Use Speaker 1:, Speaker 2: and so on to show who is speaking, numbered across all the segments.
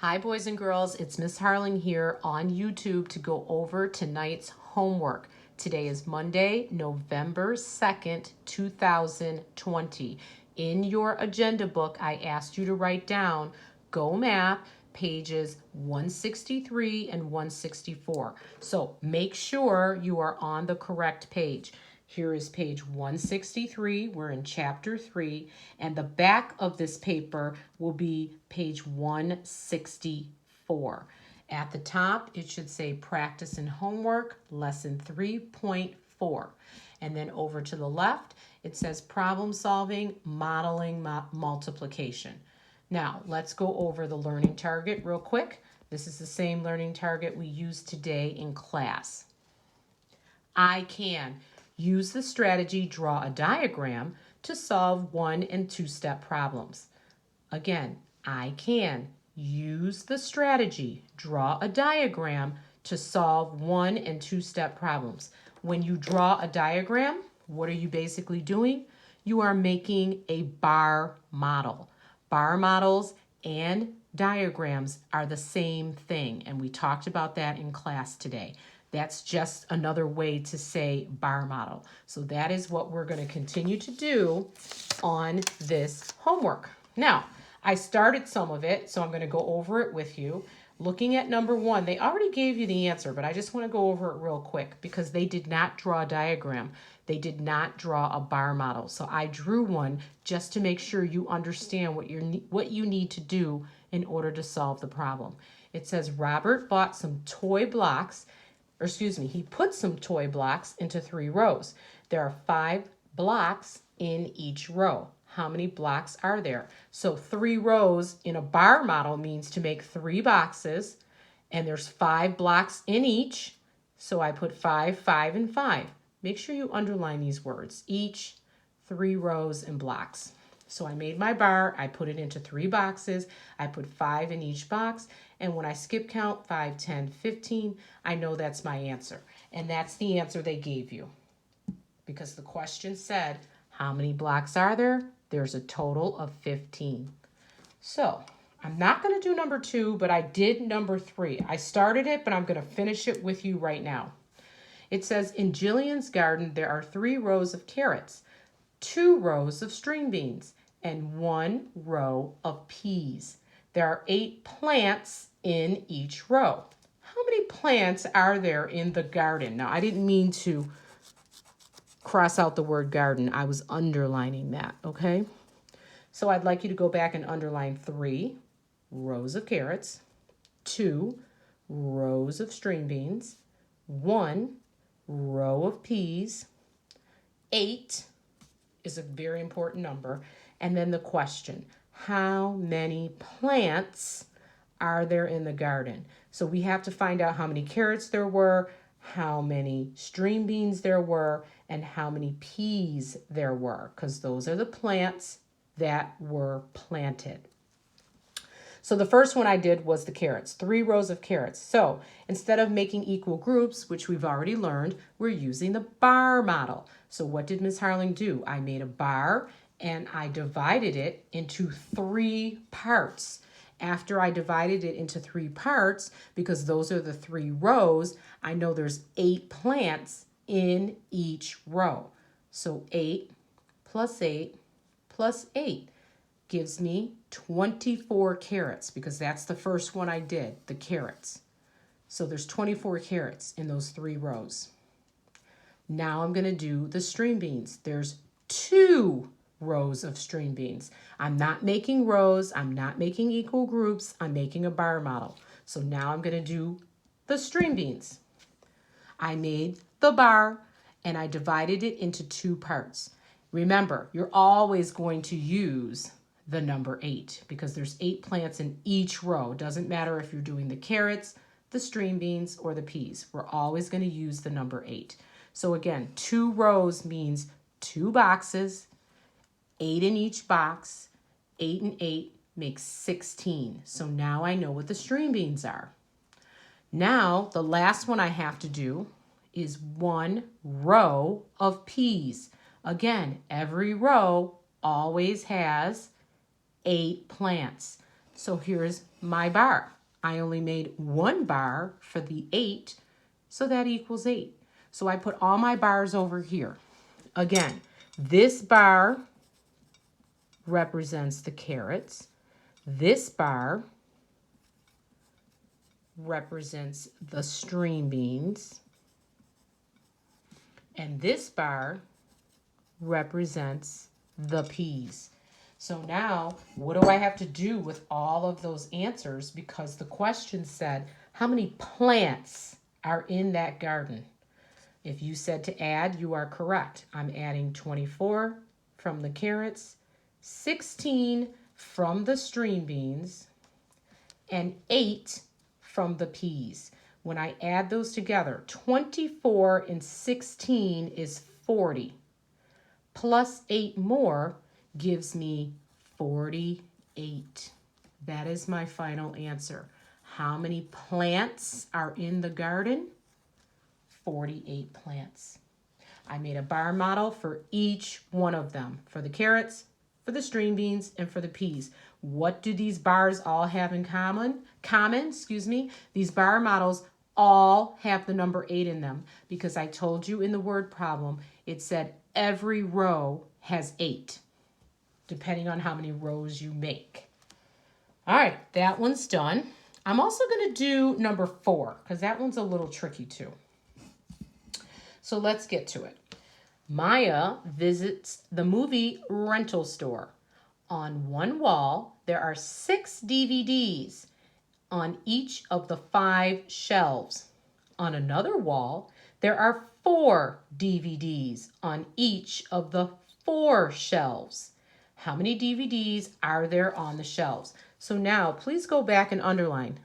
Speaker 1: Hi boys and girls, it's Miss Harling here on YouTube to go over tonight's homework. Today is Monday, November 2nd, 2020. In your agenda book, I asked you to write down Go Math pages 163 and 164. So make sure you are on the correct page. Here is page 163. We're in chapter 3, and the back of this paper will be page 164. At the top, it should say Practice and Homework, Lesson 3.4. And then over to the left, it says Problem Solving, Modeling Multiplication. Now, let's go over the learning target real quick. This is the same learning target we used today in class. I can use the strategy, draw a diagram to solve 1- and 2-step problems. Again, I can use the strategy, draw a diagram to solve 1- and 2-step problems. When you draw a diagram, what are you basically doing? You are making a bar model. Bar models and diagrams are the same thing, and we talked about that in class today. That's just another way to say bar model. So that is what we're going to continue to do on this homework. Now, I started some of it, so I'm going to go over it with you. Looking at number 1, they already gave you the answer, but I just want to go over it real quick because they did not draw a diagram. They did not draw a bar model. So I drew one just to make sure you understand what you need to do in order to solve the problem. It says Robert bought some toy blocks. He put some toy blocks into 3 rows. There are 5 blocks in each row. How many blocks are there? So 3 rows in a bar model means to make 3 boxes, and there's 5 blocks in each. So I put 5, 5, and 5. Make sure you underline these words, each, 3 rows, and blocks. So I made my bar, I put it into 3 boxes, I put 5 in each box, and when I skip count 5, 10, 15, I know that's my answer. And that's the answer they gave you. Because the question said, how many blocks are there? There's a total of 15. So I'm not going to do number 2, but I did number 3. I started it, but I'm going to finish it with you right now. It says, in Jillian's garden, there are 3 rows of carrots, 2 rows of string beans, and 1 row of peas. There are 8 plants in each row. How many plants are there in the garden? Now, I didn't mean to cross out the word garden. I was underlining that, okay? So I'd like you to go back and underline 3 rows of carrots, 2 rows of string beans, 1 row of peas, 8 is a very important number, and then the question, how many plants are there in the garden? So we have to find out how many carrots there were, how many string beans there were, and how many peas there were, because those are the plants that were planted. So the first one I did was the carrots, 3 rows of carrots. So instead of making equal groups, which we've already learned, we're using the bar model. So what did Ms. Harling do? I made a bar and I divided it into 3 parts. After I divided it into 3 parts, because those are the 3 rows, I know there's 8 plants in each row. So 8 plus 8 plus 8 gives me 24 carrots, because that's the first one I did, the carrots. So there's 24 carrots in those 3 rows. Now I'm going to do the string beans. There's 2 rows of string beans. I'm not making rows. I'm not making equal groups. I'm making a bar model. So now I'm going to do the string beans. I made the bar and I divided it into 2 parts. Remember, you're always going to use the number 8 because there's 8 plants in each row. Doesn't matter if you're doing the carrots, the string beans, or the peas. We're always going to use the number 8. So again, 2 rows means 2 boxes, 8 in each box. 8 and 8 makes 16. So now I know what the string beans are. Now, the last one I have to do is 1 row of peas. Again, every row always has 8 plants. So here's my bar. I only made one bar for the 8, so that equals 8. So I put all my bars over here. Again, this bar represents the carrots. This bar represents the string beans. And this bar represents the peas. So now, what do I have to do with all of those answers? Because the question said, how many plants are in that garden? If you said to add, you are correct. I'm adding 24 from the carrots, 16 from the string beans, and 8 from the peas. When I add those together, 24 and 16 is 40. Plus 8 more gives me 48. That is my final answer. How many plants are in the garden? 48 plants. I made a bar model for each one of them, for the carrots, for the string beans, and for the peas. What do these bars all have in common? These bar models all have the number 8 in them because I told you in the word problem, it said every row has 8, depending on how many rows you make. All right, that one's done. I'm also going to do number 4 because that one's a little tricky too. So let's get to it. Maya visits the movie rental store. On one wall, there are 6 DVDs on each of the 5 shelves. On another wall, there are 4 DVDs on each of the 4 shelves. How many DVDs are there on the shelves? So now, please go back and underline.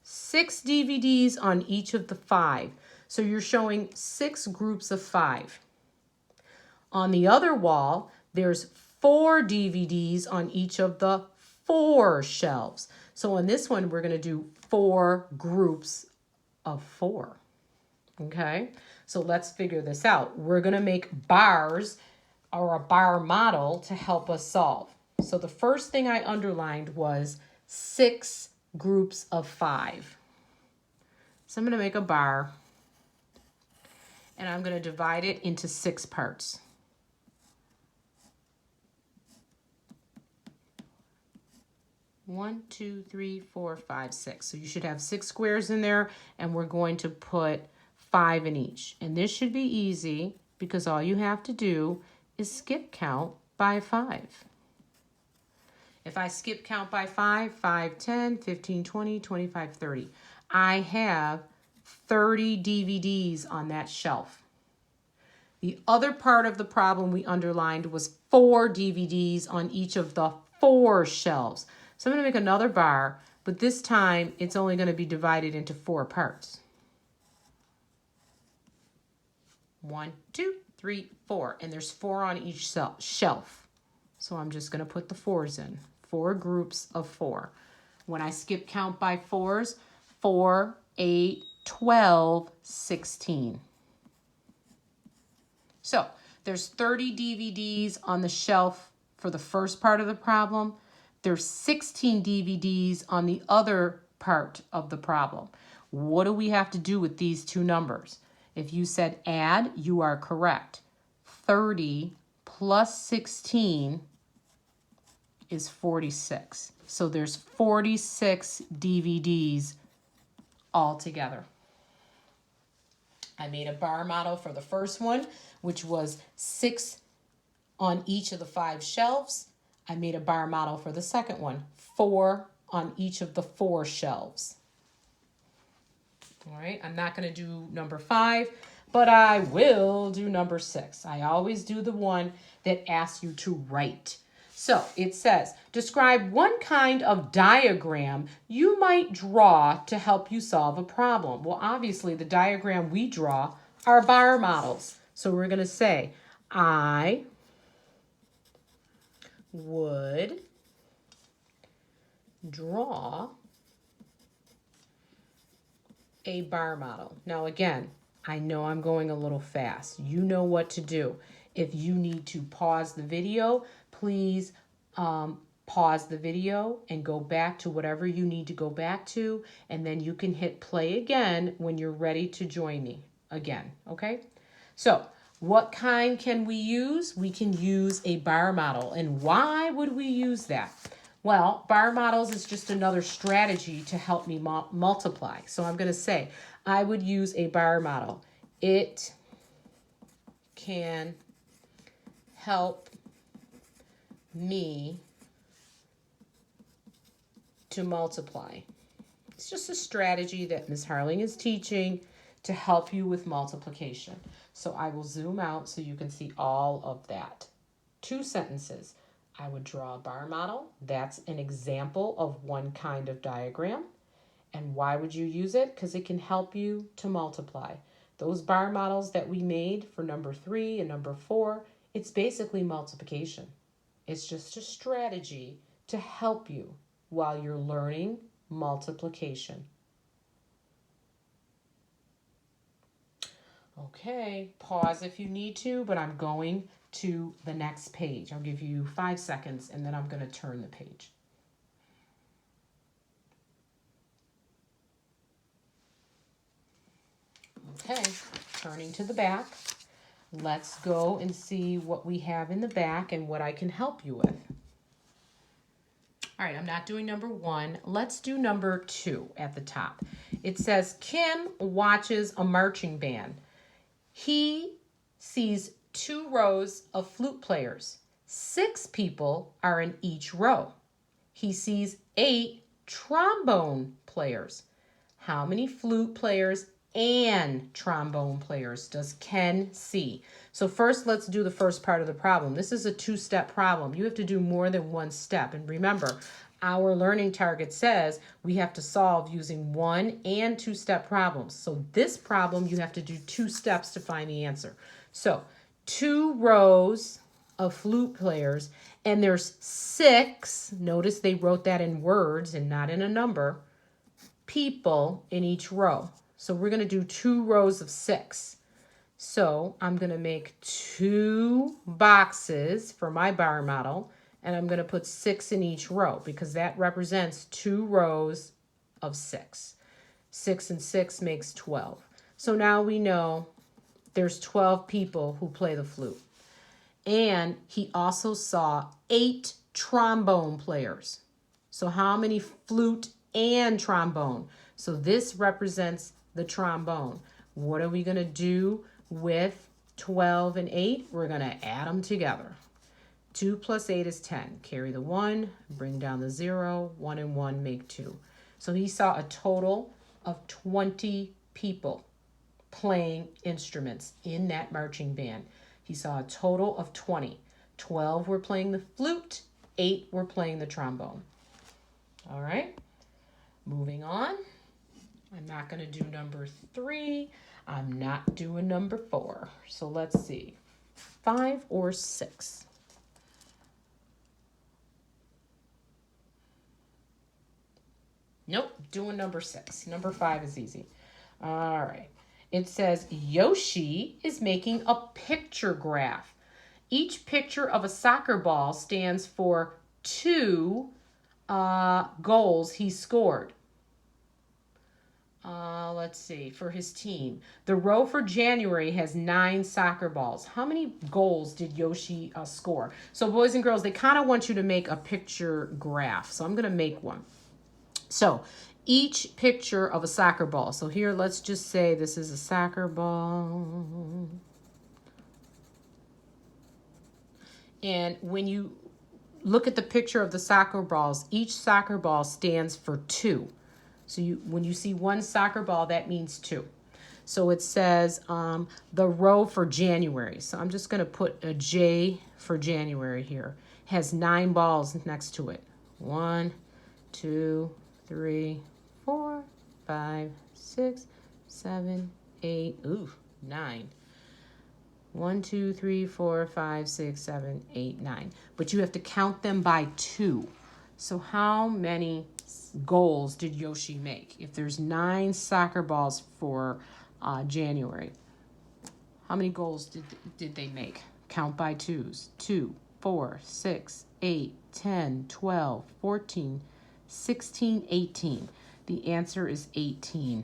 Speaker 1: 6 DVDs on each of the 5. So you're showing 6 groups of 5. On the other wall, there's 4 DVDs on each of the 4 shelves. So on this one, we're going to do 4 groups of 4. Okay, so let's figure this out. We're going to make bars or a bar model to help us solve. So the first thing I underlined was 6 groups of 5. So I'm going to make a bar and I'm going to divide it into 6 parts. One, 2, 3, 4, 5, 6. So you should have 6 squares in there, and we're going to put 5 in each. And this should be easy because all you have to do is skip count by 5. If I skip count by 5, 5, 10, 15, 20, 25, 30. I have 30 DVDs on that shelf. The other part of the problem we underlined was 4 DVDs on each of the 4 shelves. So I'm going to make another bar, but this time it's only going to be divided into 4 parts. 1, 2, 3, 4. And there's 4 on each shelf. So I'm just going to put the 4s in. 4 groups of 4. When I skip count by 4s, 4, 8, 12, 16. So there's 30 DVDs on the shelf for the first part of the problem. There's 16 DVDs on the other part of the problem. What do we have to do with these two numbers? If you said add, you are correct. 30 plus 16 is 46. So there's 46 DVDs altogether. I made a bar model for the first one, which was 6 on each of the 5 shelves. I made a bar model for the second one, 4 on each of the 4 shelves. All right, I'm not going to do number 5, but I will do number 6. I always do the one that asks you to write. So it says, describe one kind of diagram you might draw to help you solve a problem. Well, obviously, the diagram we draw are bar models. So we're going to say, I would draw a bar model. Now again, I know I'm going a little fast. You know what to do. If you need to pause the video, please pause the video and go back to whatever you need to go back to, and then you can hit play again when you're ready to join me again, okay? So what kind can we use? We can use a bar model. And why would we use that? Well, bar models is just another strategy to help me multiply. So I'm going to say I would use a bar model. It can help me to multiply. It's just a strategy that Ms. Harling is teaching to help you with multiplication. So I will zoom out so you can see all of that. 2 sentences. I would draw a bar model. That's an example of one kind of diagram. And why would you use it? Because it can help you to multiply. Those bar models that we made for number 3 and number 4, it's basically multiplication. It's just a strategy to help you while you're learning multiplication. Okay, pause if you need to, but I'm going to the next page. I'll give you 5 seconds and then I'm going to turn the page. Okay, turning to the back. Let's go and see what we have in the back and what I can help you with. All right, I'm not doing number 1. Let's do number 2 at the top. It says, Kim watches a marching band. He sees 2 rows of flute players. 6 people are in each row. He sees 8 trombone players. How many flute players and trombone players does Ken see? So first, let's do the first part of the problem. This is a 2-step problem. You have to do more than 1 step. And remember, our learning target says we have to solve using 1 and 2-step problems. So this problem, you have to do 2 steps to find the answer. So 2 rows of flute players, and there's 6, notice they wrote that in words and not in a number, people in each row. So we're going to do 2 rows of 6. So I'm going to make 2 boxes for my bar model, and I'm going to put 6 in each row because that represents 2 rows of 6. 6 and 6 makes 12. So now we know there's 12 people who play the flute. And he also saw 8 trombone players. So how many flute and trombone? So this represents the trombone. What are we going to do with 12 and 8? We're going to add them together. 2 plus 8 is 10. Carry the 1, bring down the 0. 1 and 1 make 2. So he saw a total of 20 people playing instruments in that marching band. He saw a total of 20. 12 were playing the flute, 8 were playing the trombone. All right, moving on. I'm not going to do number 3. I'm not doing number 4. So let's see, 5 or 6. Nope, doing number 6. Number 5 is easy. All right. It says Yoshi is making a picture graph. Each picture of a soccer ball stands for 2 goals he scored. Let's see, for his team. The row for January has 9 soccer balls. How many goals did Yoshi score? So boys and girls, they kind of want you to make a picture graph. So I'm going to make one. So each picture of a soccer ball. So here, let's just say this is a soccer ball. And when you look at the picture of the soccer balls, each soccer ball stands for 2. So when you see 1 soccer ball, that means 2. So it says the row for January. So I'm just going to put a J for January here. Has 9 balls next to it. 1, 2, 3, 4, 5, 6, 7, 8, 9. 1, 2, 3, 4, 5, 6, 7, 8, 9. But you have to count them by 2. So how many goals did Yoshi make? If there's 9 soccer balls for January, how many goals did they make? Count by 2s. 2, 4, 6, 8, 10, 12, 14, 16, 18. The answer is 18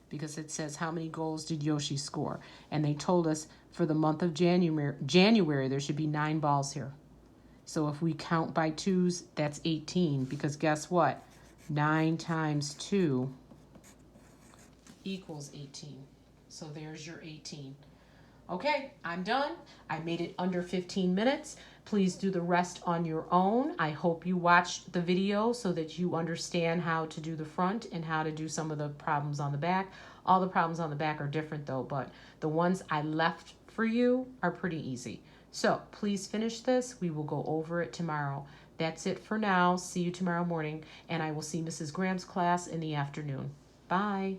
Speaker 1: because it says how many goals did Yoshi score? And they told us for the month of January there should be 9 balls here. So if we count by twos, that's 18 because guess what? 9 times 2 equals 18. So there's your 18. Okay, I'm done. I made it under 15 minutes. Please do the rest on your own. I hope you watched the video so that you understand how to do the front and how to do some of the problems on the back. All the problems on the back are different though, but the ones I left for you are pretty easy. So please finish this. We will go over it tomorrow. That's it for now. See you tomorrow morning, and I will see Mrs. Graham's class in the afternoon. Bye.